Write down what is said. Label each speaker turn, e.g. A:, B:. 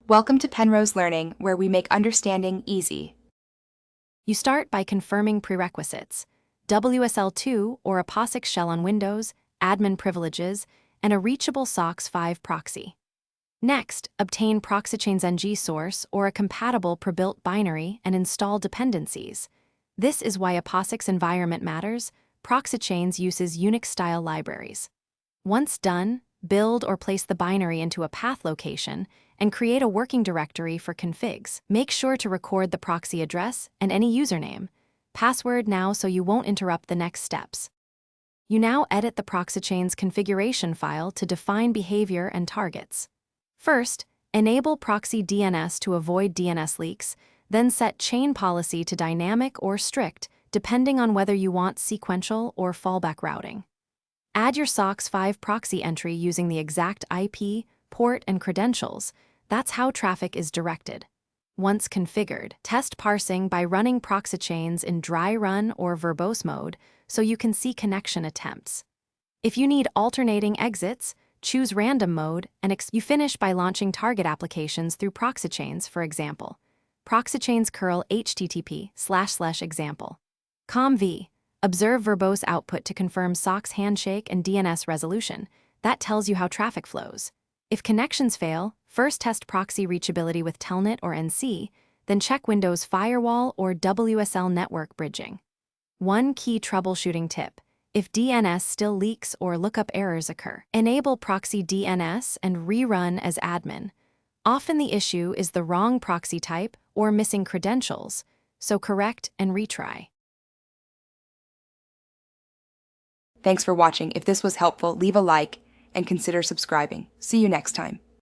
A: Welcome to Penrose Learning, where we make understanding easy.
B: You start by confirming prerequisites: WSL2 or a POSIX shell on Windows, admin privileges, and a reachable SOCKS 5 proxy. Next, obtain Proxychains ng source or a compatible pre-built binary and install dependencies. This is why a POSIX environment matters. Proxychains uses Unix-style libraries. Once done, build or place the binary into a path location and create a working directory for configs. Make sure to record the proxy address and any username, password now so you won't interrupt the next steps. You now edit the Proxychains configuration file to define behavior and targets. First, enable proxy DNS to avoid DNS leaks, then set chain policy to dynamic or strict, depending on whether you want sequential or fallback routing. Add your SOCKS 5 proxy entry using the exact IP, port, and credentials. That's how traffic is directed. Once configured, test parsing by running Proxychains in dry run or verbose mode so you can see connection attempts. If you need alternating exits, choose random mode and you finish by launching target applications through Proxychains, for example. Proxychains curl http://example. conv. Observe verbose output to confirm SOCKS handshake and DNS resolution. That tells you how traffic flows. If connections fail, first test proxy reachability with Telnet or NC, then check Windows Firewall or WSL network bridging. One key troubleshooting tip: if DNS still leaks or lookup errors occur, enable proxy DNS and rerun as admin. Often the issue is the wrong proxy type or missing credentials, so correct and retry.
A: Thanks for watching. If this was helpful, leave a like and consider subscribing. See you next time.